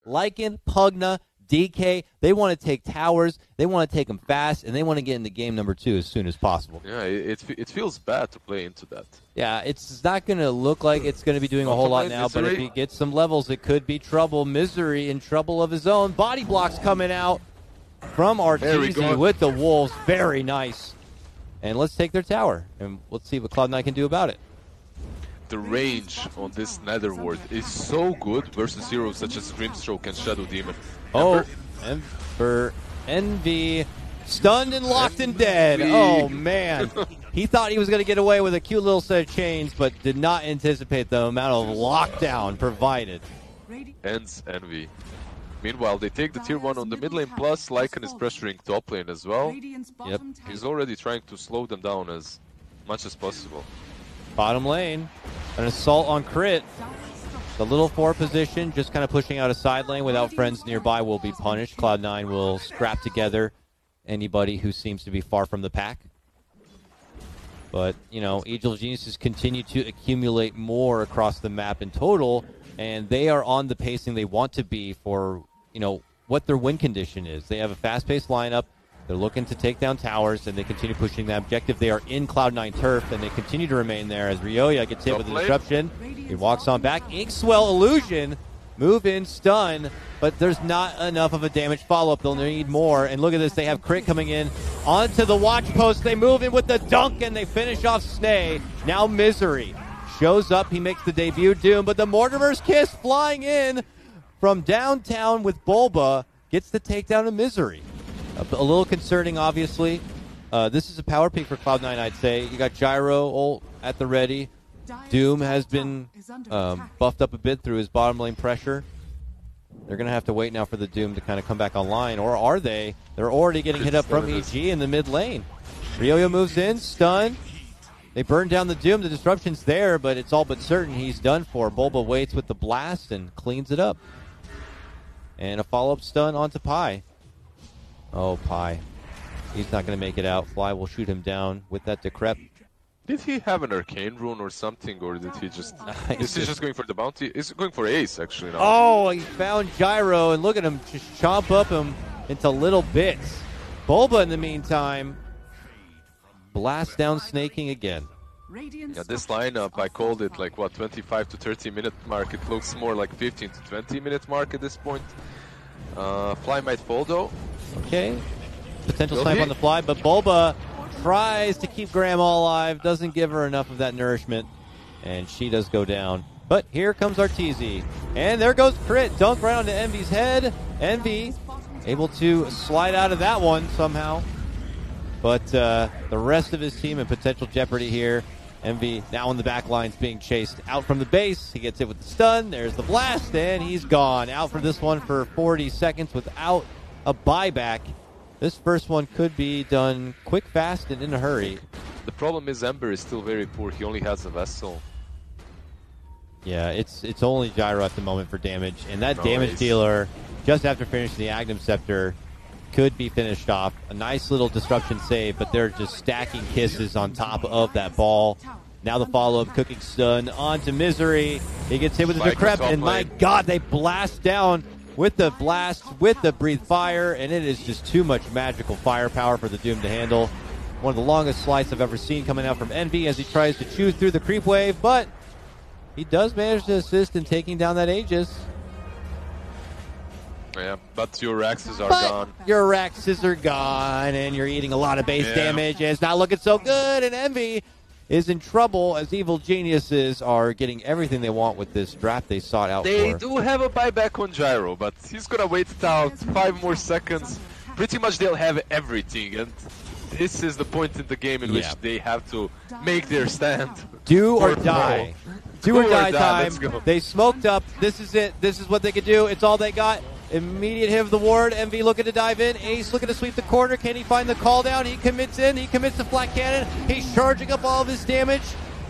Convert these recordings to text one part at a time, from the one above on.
Lycan, Pugna, DK, they want to take towers, they want to take them fast, and they want to get into game number 2 as soon as possible. Yeah, it feels bad to play into that. Yeah, it's not going to look like it's going to be doing a whole lot now, but if he gets some levels, it could be trouble. Misery in trouble of his own. Body blocks coming out from Arteezy with the Wolves. Very nice. And let's take their tower, and let's see what Cloud9 can do about it. The range on this Nether Ward is so good versus heroes such as Grimstroke and Shadow Demon. Oh, Ember, Envy, stunned and locked and dead. Oh, man. He thought he was going to get away with a cute little set of chains, but did not anticipate the amount of lockdown provided. Ends Envy. Meanwhile, they take the tier 1 on the mid lane, plus Lycan is pressuring top lane as well. Yep. He's already trying to slow them down as much as possible. Bottom lane, an assault on Crit. The little 4 position, just kind of pushing out a side lane without friends nearby will be punished. Cloud9 will scrap together anybody who seems to be far from the pack. But, you know, Angel of Geniuses continue to accumulate more across the map in total, and they are on the pacing they want to be for, you know, what their win condition is. They have a fast-paced lineup. They're looking to take down towers, and they continue pushing that objective. They are in Cloud9 turf, and they continue to remain there as Ryoya gets hit with a disruption. He walks on back. Inkswell illusion. Move in, stun, but there's not enough of a damage follow-up. They'll need more. And look at this. They have Crit coming in onto the watch post. They move in with the dunk, and they finish off Snay. Now Misery shows up. He makes the debut Doom, but the Mortimer's Kiss flying in from downtown with Bulba gets the takedown of Misery. A little concerning, obviously. This is a power peak for Cloud9, I'd say. You got Gyro ult at the ready. Doom has been buffed up a bit through his bottom lane pressure. They're going to have to wait now for the Doom to kind of come back online. Or are they? They're already getting hit up from EG in the mid lane. Ryoya moves in, stun. They burn down the Doom. The disruption's there, but it's all but certain he's done for. Bulba waits with the blast and cleans it up. And a follow-up stun onto Pi. Oh, Pi. He's not going to make it out. Fly will shoot him down with that Decrep. Did he have an arcane rune or something, or did he just... Is he just going for the bounty? He's going for ace, actually, now. Oh, he found Gyro, and look at him just chomp up him into little bits. Bulba, in the meantime, blast down snaking again. Yeah, this lineup, I called it like, what, 25 to 30 minute mark. It looks more like 15 to 20 minute mark at this point. Fly might fall, though. Okay. Potential snipe on the fly, but Bulba tries to keep Grandma alive, doesn't give her enough of that nourishment, and she does go down. But here comes Arteezy, and there goes Crit, dunk right onto Envy's head. Envy able to slide out of that one somehow, but the rest of his team in potential jeopardy here. Envy now on the back lines being chased out from the base. He gets hit with the stun, there's the blast, and he's gone. Out for this one for 40 seconds without a buyback. This first one could be done quick, fast, and in a hurry. The problem is Ember is still very poor. He only has a Vessel. Yeah, it's only Gyro at the moment for damage. And that damage dealer, just after finishing the Agnum Scepter, could be finished off. A nice little disruption save, but they're just stacking kisses on top of that ball. Now the follow-up, cooking stun onto Misery. He gets hit with the Decrep, and my God, they blast down with the blast, with the breathe fire, and it is just too much magical firepower for the Doom to handle. One of the longest slices I've ever seen coming out from Envy as he tries to chew through the creep wave, but he does manage to assist in taking down that Aegis. Yeah, but your Raxes are gone. Your Raxes are gone, and you're eating a lot of base damage, and it's not looking so good, and Envy is in trouble as Evil Geniuses are getting everything they want with this draft they sought out for. They do have a buyback on Gyro, but he's gonna wait it out 5 more seconds. Pretty much they'll have everything, and this is the point in the game in which they have to make their stand. Do or die. Do or die time. They smoked up. This is it. This is what they could do. It's all they got. Immediate hit of the ward. Envy looking to dive in. Ace looking to sweep the corner. Can he find the call down? He commits in. He commits the flat cannon. He's charging up all of his damage.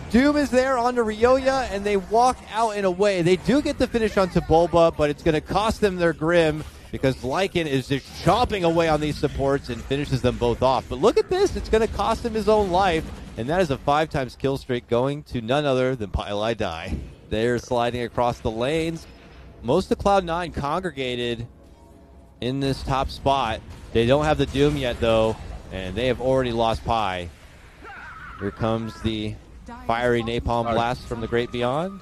Doom is there onto Ryoya, and they walk out in a way. They do get the finish onto Bulba, but it's going to cost them their Grim because Lycan is just chomping away on these supports and finishes them both off. But look at this. It's going to cost him his own life, and that is a 5-times kill streak going to none other than Pile I Die. They're sliding across the lanes. most of Cloud9 congregated in this top spot. They don't have the Doom yet, though, and they have already lost Pi. Here comes the fiery napalm blast from the great beyond.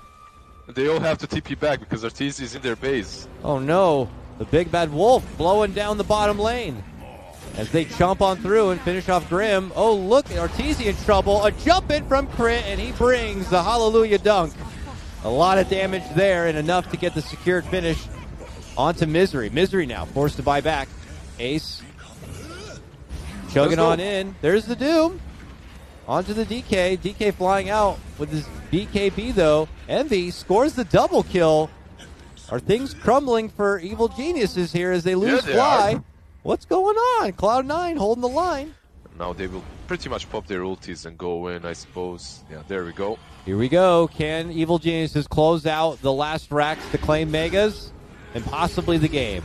They all have to TP back because Arteezy is in their base. Oh no, the big bad wolf blowing down the bottom lane as they chomp on through and finish off Grim. Oh look, Arteezy in trouble. A jump in from Crit, and he brings the Hallelujah dunk. A lot of damage there, and enough to get the secured finish onto Misery. Misery now forced to buy back. Ace chugging on in. There's the Doom. Onto the DK. DK flying out with his BKB, though. Envy scores the double kill. Are things crumbling for Evil Geniuses here as they lose Fly? What's going on? Cloud9 holding the line. Now they will pretty much pop their ultis and go in, I suppose. Yeah, there we go. Here we go. Can Evil Geniuses close out the last racks to claim Megas and possibly the game?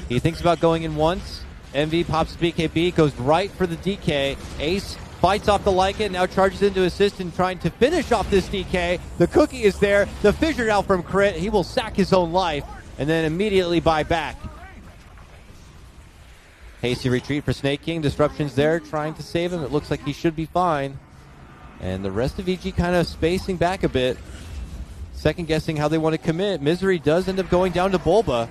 He thinks about going in once. Envy pops BKB, goes right for the DK. Ace fights off the Lycan, now charges into assist and trying to finish off this DK. The cookie is there. The fissure out from Crit. He will sack his own life and then immediately buy back. Hasty retreat for Snake King. Disruptions there, trying to save him. It looks like he should be fine. And the rest of EG kind of spacing back a bit. Second guessing how they want to commit. Misery does end up going down to Bulba.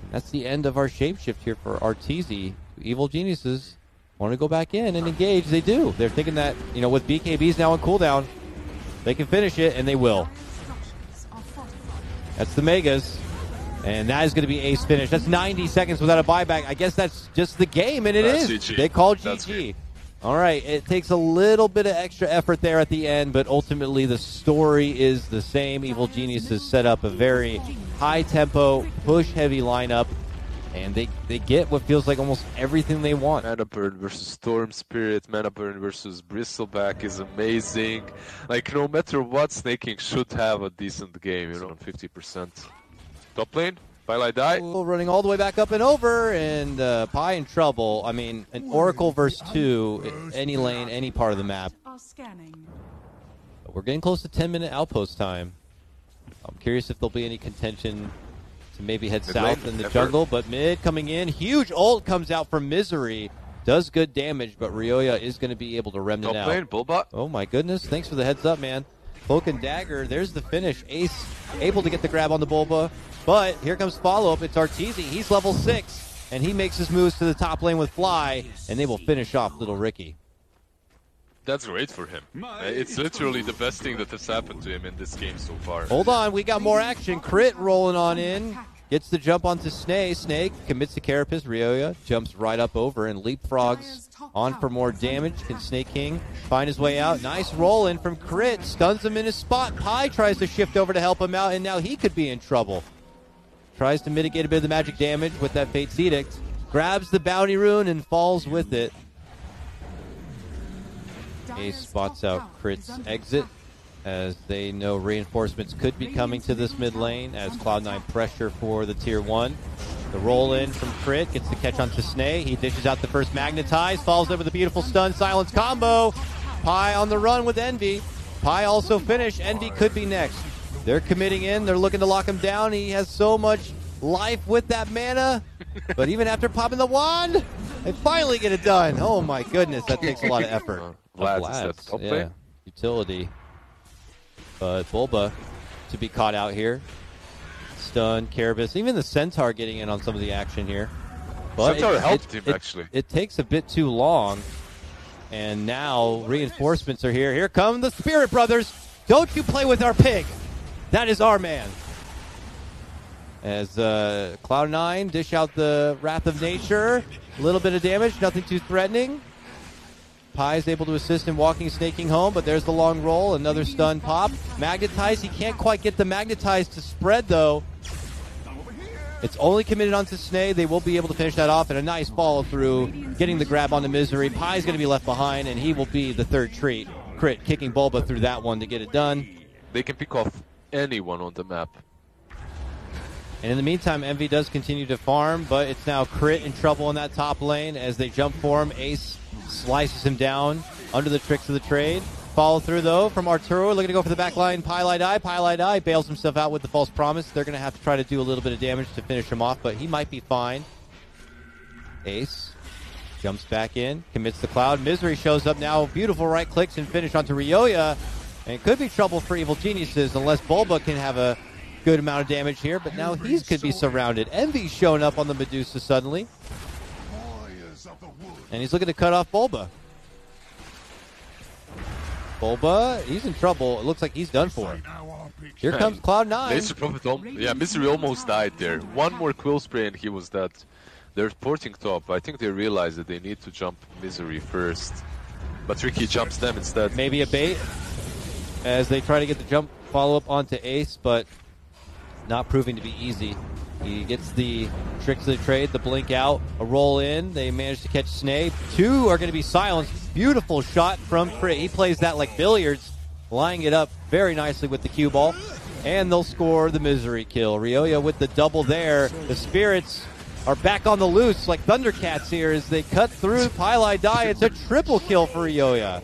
And that's the end of our shapeshift here for Arteezy. Evil Geniuses want to go back in and engage. They do. They're thinking that, you know, with BKBs now on cooldown, they can finish it, and they will. That's the Megas. And that is going to be Ace finish. That's 90 seconds without a buyback. I guess that's just the game, and it is. GG. They call GG. All right, it takes a little bit of extra effort there at the end, but ultimately the story is the same. Evil Geniuses set up a very high-tempo, push-heavy lineup, and they get what feels like almost everything they want. Mana Burn versus Storm Spirit, Mana Burn versus Bristleback is amazing. Like, no matter what, Snake King should have a decent game, you know, 50%. Top lane, Bile die. Running all the way back up and over, and Pi in trouble. I mean, an Oracle versus 2, any lane, any part of the map. But we're getting close to 10-minute outpost time. I'm curious if there'll be any contention to maybe head south in the jungle, but mid coming in. Huge ult comes out from Misery. Does good damage, but Ryoya is going to be able to remnant out. Top lane, Bulba. Oh my goodness, thanks for the heads up, man. Cloak and Dagger, there's the finish. Ace able to get the grab on the Bulba. But here comes follow-up. It's Arteezy. He's level 6, and he makes his moves to the top lane with Fly, and they will finish off Little Ricky. That's great for him. It's literally the best thing that has happened to him in this game so far. Hold on, we got more action. Crit rolling on in. Gets the jump onto Snake. Snake commits to Carapace. Ryoya jumps right up over and leapfrogs on for more damage. Can Snake King find his way out? Nice roll in from Crit. Stuns him in his spot. Pi tries to shift over to help him out, and now he could be in trouble. Tries to mitigate a bit of the magic damage with that Fate's Edict. Grabs the bounty rune and falls with it. Ace spots out Crit's exit as they know reinforcements could be coming to this mid lane as Cloud9 pressure for the tier 1. The roll in from Crit gets the catch onto Snay. He dishes out the first Magnetize, falls over the beautiful stun silence combo. Pi on the run with Envy. Pi also finished. Envy could be next. They're committing in. They're looking to lock him down. He has so much life with that mana. But even after popping the wand, they finally get it done. Oh my goodness, that takes a lot of effort. Vlad's yeah, utility. But Bulba to be caught out here. Stun, Carapace, even the Centaur getting in on some of the action here. But Centaur helped him, actually. It takes a bit too long. And now reinforcements are here. Here come the Spirit Brothers. Don't you play with our pig. That is our man. As Cloud9 dish out the Wrath of Nature. A little bit of damage, nothing too threatening. Pi is able to assist in walking Snake King home, but there's the long roll. Another stun pop. Magnetize. He can't quite get the Magnetize to spread, though. It's only committed onto Snay. They will be able to finish that off, and a nice follow through, getting the grab onto Misery. Pi's going to be left behind, and he will be the third treat. Crit kicking Bulba through that one to get it done. They can pick off anyone on the map. And in the meantime, Envy does continue to farm, but it's now Crit in trouble in that top lane as they jump for him. Ace slices him down under the tricks of the trade. follow through, though, from Arturo. Looking to go for the back line. Pie bails himself out with the false promise. They're going to have to try to do a little bit of damage to finish him off, but he might be fine. Ace jumps back in, commits the Cloud. Misery shows up now. Beautiful right clicks and finish onto Ryoya. And it could be trouble for Evil Geniuses unless Bulba can have a good amount of damage here, but now he could be surrounded. Envy's showing up on the Medusa suddenly. And he's looking to cut off Bulba. Bulba, he's in trouble. It looks like he's done for. Here comes Cloud9. Yeah, Misery almost died there. One more Quill Spray and he was dead. They're porting top. I think they realize that they need to jump Misery first. But Ricky jumps them instead. Maybe a bait as they try to get the jump follow-up onto Ace, but not proving to be easy. He gets the tricks of the trade, the blink out, a roll in. They manage to catch Snake. Two are going to be silenced. Beautiful shot from Crit. He plays that like billiards, lining it up very nicely with the cue ball. And they'll score the Misery kill. Ryoya with the double there. The Spirits are back on the loose like Thundercats here as they cut through Pylai Die. It's a triple kill for Ryoya.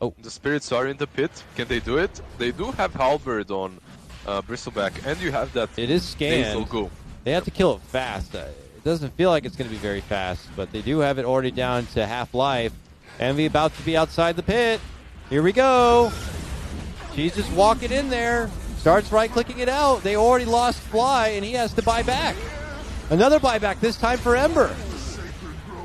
Oh, the Spirits are in the pit. Can they do it? They do have Halberd on Bristleback, and you have that. It is scanned. Go. They have to kill it fast. It doesn't feel like it's going to be very fast, but they do have it already down to half life. Envy about to be outside the pit. Here we go. She's just walking in there. Starts right-clicking it out. They already lost Fly, and he has to buy back. Another buyback, this time for Ember.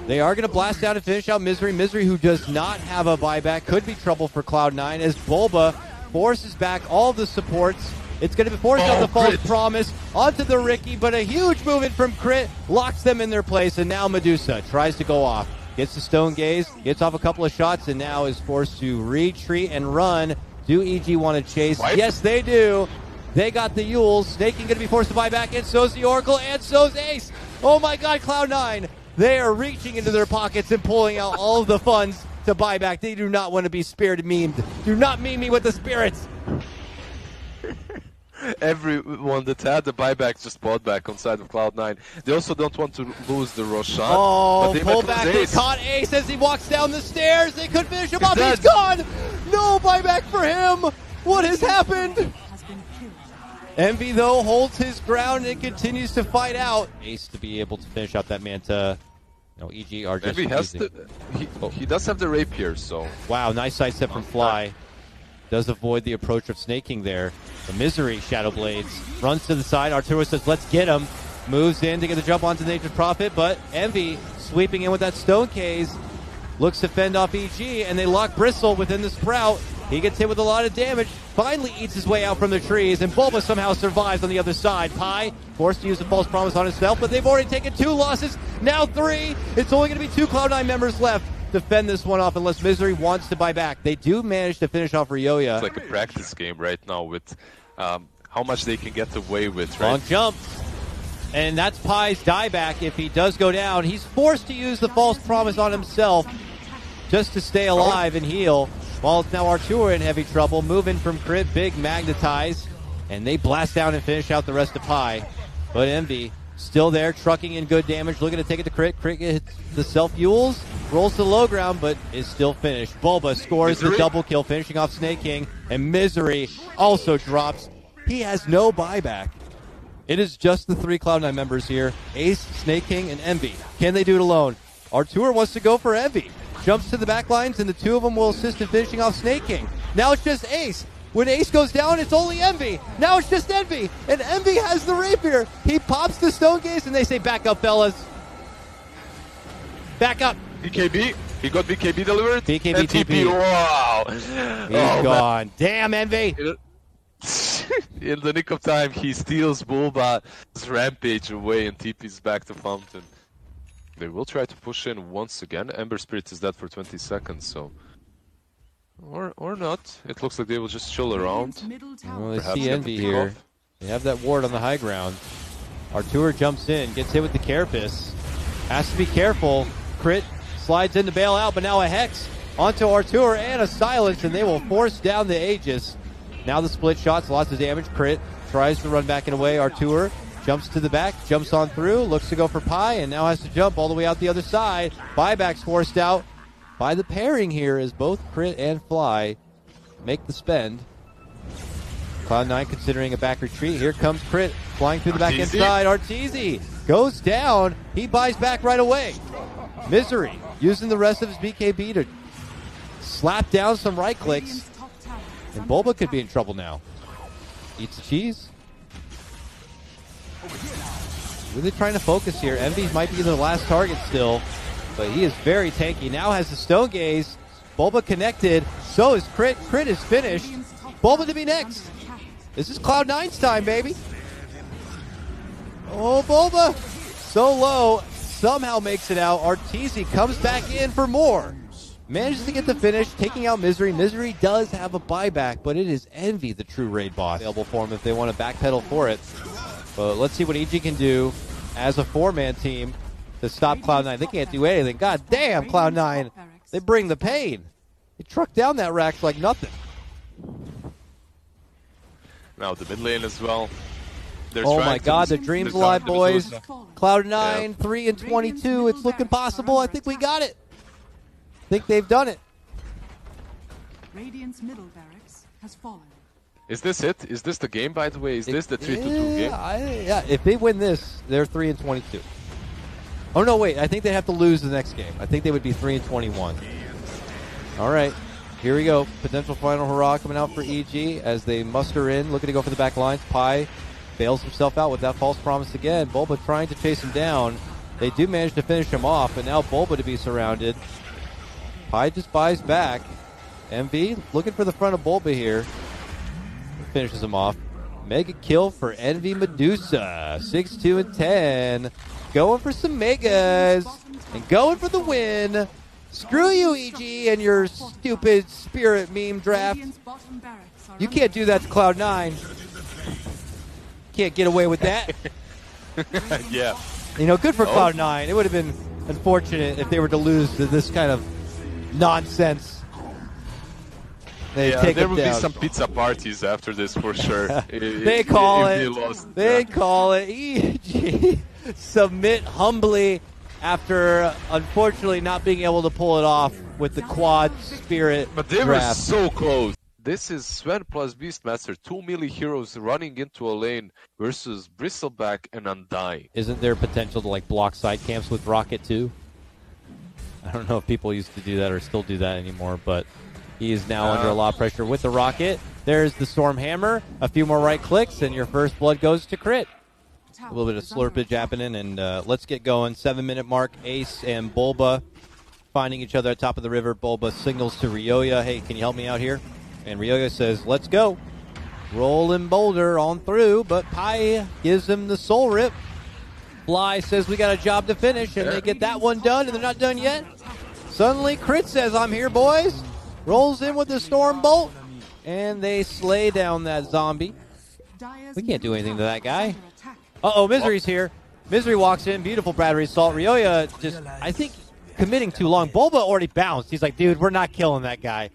They are going to blast down and finish out Misery. Misery, who does not have a buyback, could be trouble for Cloud9 as Bulba forces back all the supports. It's going to be forced out the false promise onto the Ricky, but a huge movement from Crit locks them in their place, and now Medusa tries to go off. Gets the Stone Gaze, gets off a couple of shots, and now is forced to retreat and run. Do EG want to chase? What? Yes, they do. They got the Yules. Snaking going to be forced to buy back, and so's the Oracle, and so's Ace. Oh my god, Cloud9. They are reaching into their pockets and pulling out all of the funds to buy back. They do not want to be spirited memed. Do not meme me with the Spirits. Everyone that had the buyback just bought back on side of Cloud9. They also don't want to lose the Roshan. Oh, but they pull back. They caught Ace as he walks down the stairs. They could finish him off. He's gone. No buyback for him. What has happened? Envy, though, holds his ground and continues to fight out. Ace to be able to finish out that Manta. No, EG are just Envy has he does have the rapier, so. Wow, nice sidestep from Fly. Does avoid the approach of Snaking there. The Misery Shadow Blades runs to the side. Arturo says, let's get him. Moves in to get the jump onto Nature's Prophet, but Envy sweeping in with that Stone Case. Looks to fend off EG, and they lock Bristle within the Sprout. He gets hit with a lot of damage, finally eats his way out from the trees, and Bulba somehow survives on the other side. Pi forced to use a false promise on himself, but they've already taken 2 losses, now 3. It's only going to be 2 Cloud9 members left to fend this one off unless Misery wants to buy back. They do manage to finish off Ryoya. It's like a practice game right now with how much they can get away with, right? Long jump. And that's Pi's dieback. If he does go down, he's forced to use the false promise on himself just to stay alive and heal. While it's now Arturo in heavy trouble. Moving from Crit, big magnetize. And they blast down and finish out the rest of Pi. But Envy still there, trucking in good damage, looking to take it to Crit. Crit hits the self-fuels, rolls to the low ground, but is still finished. Bulba scores the double kill, finishing off Snake King. And Misery also drops. He has no buyback. It is just the 3 Cloud9 members here. Ace, Snake King, and Envy. Can they do it alone? Arturo wants to go for Envy. Jumps to the back lines, and the 2 of them will assist in finishing off Snake King. Now it's just Ace. When Ace goes down, it's only Envy. Now it's just Envy, and Envy has the rapier. He pops the Stone Gaze, and they say, back up, fellas. Back up. BKB. He got BKB delivered. BKB and TP. Wow. He's gone. Man. Damn, Envy. In the nick of time, he steals Bulba's Rampage away and TP's back to Fountain. They will try to push in once again. Ember Spirit is dead for 20 seconds, so... Or not. It looks like they will just chill around. Well, they see Envy here. They have that ward on the high ground. Arturo jumps in, gets hit with the Carapace. Has to be careful. Crit slides in to bail out, but now a Hex onto Arturo and a Silence, and they will force down the Aegis. Now the split shots, lots of damage. Crit tries to run back and away. Arturo jumps to the back, jumps on through, looks to go for Pi, and now has to jump all the way out the other side. Buyback's forced out by the pairing here as both Crit and Fly make the spend. Cloud9 considering a back retreat. Here comes Crit flying through the back inside. Arteezy goes down. He buys back right away. Misery using the rest of his BKB to slap down some right clicks. And Bulba could be in trouble now. Eats the cheese. Really trying to focus here. Envy might be the last target still, but he is very tanky. Now has the Stone Gaze. Bulba connected. So is Crit. Crit is finished. Bulba to be next. This is Cloud9's time, baby. Oh, Bulba. So low. Somehow makes it out. Arteezy comes back in for more. Manages to get the finish, taking out Misery. Misery does have a buyback, but it is Envy, the true raid boss. Available for him if they want to backpedal for it. But let's see what EG can do as a four-man team to stop Cloud9. They can't do anything. God damn, Cloud9. They bring the pain. They truck down that rack like nothing. Now the mid lane as well. Oh my god, the dream's alive, boys. Cloud9, 3 and 22. It's looking possible. I think we got it. I think they've done it. Radiant's middle barracks has fallen. Is this it? Is this the game, by the way? Is this the 3-2-2 game? Yeah, if they win this, they're 3 and 22. Oh no, wait. I think they have to lose the next game. I think they would be 3 and 21. All right. Here we go. Potential final hurrah coming out for EG as they muster in, looking to go for the back lines. Pi bails himself out with that false promise again. Bulba trying to chase him down. They do manage to finish him off, but now Bulba to be surrounded. Pi just buys back. MV looking for the front of Bulba here. Finishes him off. Mega kill for Envy Medusa. 6-2 and 10. Going for some megas. And going for the win. Screw you, EG, and your stupid spirit meme draft. You can't do that to Cloud9. Can't get away with that. Yeah. You know, good for Cloud9. It would have been unfortunate if they were to lose to this kind of nonsense. There will be some pizza parties after this for sure. They call it EG submit humbly after unfortunately not being able to pull it off with the quad spirit But they draft. were so close. This is Sven plus Beastmaster, 2 melee heroes running into a lane versus Bristleback and Undying. Isn't there potential to like block side camps with Rocket too? I don't know if people used to do that or still do that anymore, but he is now under a lot of pressure with the Rocket. There's the Storm Hammer. A few more right clicks, and your first blood goes to Crit. A little bit of slurpage happening, and let's get going. 7-minute mark. Ace and Bulba finding each other at top of the river. Bulba signals to Ryoya, hey, can you help me out here? And Ryoya says, let's go. Rolling Boulder on through, but Pai gives him the soul rip. Fly says we got a job to finish, and they get that one done, and they're not done yet. Suddenly, Crit says, I'm here, boys. Rolls in with the Storm Bolt, and they slay down that zombie. We can't do anything to that guy. Uh-oh, Misery's here. Misery walks in. Beautiful battery assault. Ryoya just, I think, committing too long. Bulba already bounced. He's like, dude, we're not killing that guy.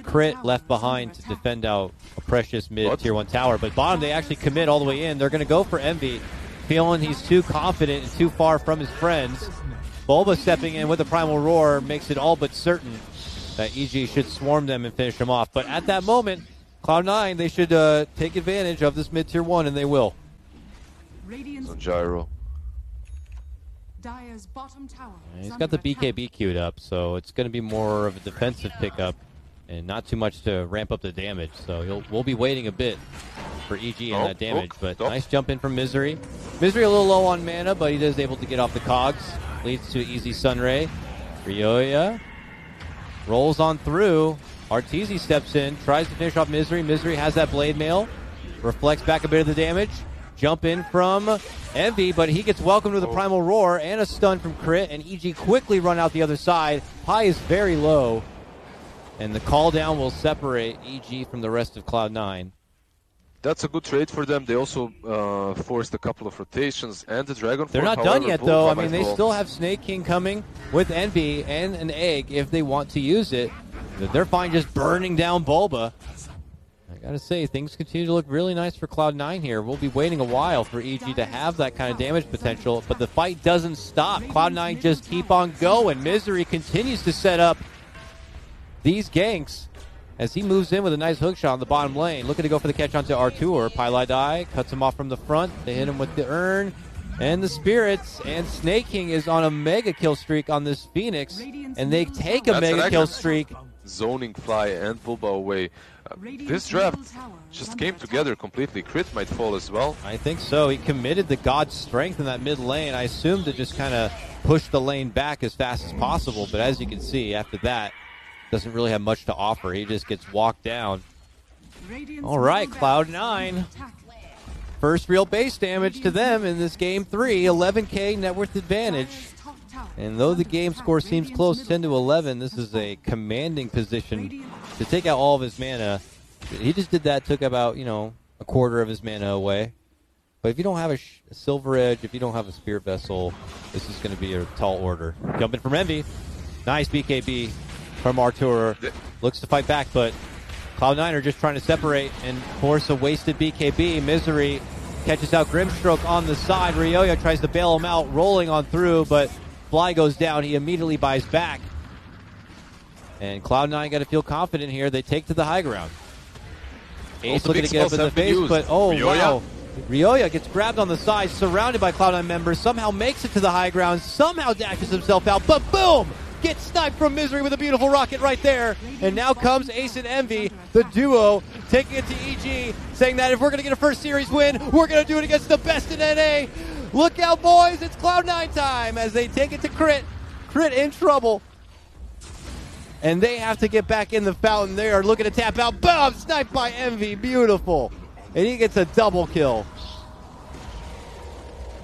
Crit left behind to defend out a precious mid-tier 1 tower. But bottom, they actually commit all the way in. They're going to go for Envy, feeling he's too confident and too far from his friends. Bulba stepping in with a Primal Roar makes it all but certain that EG should swarm them and finish them off. But at that moment, Cloud9, they should take advantage of this mid-tier 1, and they will. On Gyro. He's got the BKB queued up, so it's going to be more of a defensive pickup and not too much to ramp up the damage. So we'll be waiting a bit for EG and that damage. But nice jump in from Misery. Misery a little low on mana, but he is able to get off the cogs. Leads to easy Sunray. Ryoya rolls on through. Arteezy steps in, tries to finish off Misery. Misery has that blade mail. Reflects back a bit of the damage. Jump in from Envy, but he gets welcomed with a Primal Roar and a stun from Crit, and EG quickly run out the other side. Pi is very low, and the call down will separate EG from the rest of Cloud9. That's a good trade for them. They also forced a couple of rotations and the Dragon. They're not done yet, though. I mean, they still have Snake King coming with Envy and an egg if they want to use it. They're fine just burning down Bulba. I gotta say, things continue to look really nice for Cloud9 here. We'll be waiting a while for EG to have that kind of damage potential, but the fight doesn't stop. Cloud9 just keep on going. Misery continues to set up these ganks. as he moves in with a nice hook shot on the bottom lane. Looking to go for the catch onto Artur. Pylai cuts him off from the front. They hit him with the urn and the spirits. And Snake King is on a mega kill streak on this Phoenix. And they take a mega kill streak. Zoning Fly and Bulba away. This draft just came together completely. Crit might fall as well. I think so. He committed the God's strength in that mid lane. I assumed to just kind of push the lane back as fast as possible. But as you can see, after that, doesn't really have much to offer. He just gets walked down. All right, Cloud9. First real base damage to them in this game 3. 11K net worth advantage. And though the game score seems close, 10-11, this is a commanding position to take out all of his mana. He just did that, took about, a quarter of his mana away. But if you don't have a Silver Edge, if you don't have a Spirit Vessel, this is going to be a tall order. Jumping from Envy. Nice BKB from Artur. Looks to fight back, but Cloud9 are just trying to separate and force a wasted BKB. Misery catches out Grimstroke on the side. Ryoya tries to bail him out, rolling on through, but Fly goes down. He immediately buys back. And Cloud9 got to feel confident here. They take to the high ground. Ace looking to get up in the face, but wow. Ryoya gets grabbed on the side, surrounded by Cloud9 members, somehow makes it to the high ground, somehow dashes himself out, but boom! Gets sniped from Misery with a beautiful rocket right there. And now comes Ace and Envy, the duo, taking it to EG, saying that if we're going to get a first series win, we're going to do it against the best in NA. Look out, boys, it's Cloud9 time as they take it to Crit. Crit in trouble. And they have to get back in the fountain. They are looking to tap out. Boom! Sniped by Envy. Beautiful. And he gets a double kill.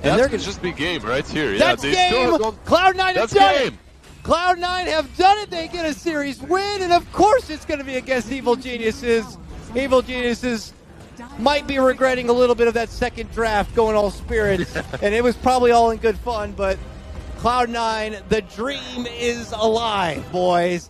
And that could just be game right here. That's game. Cloud9 have done it. Cloud9 have done it. They get a series win. And of course it's going to be against Evil Geniuses. Evil Geniuses might be regretting a little bit of that second draft going all spirits. And it was probably all in good fun. But Cloud9, the dream is alive, boys.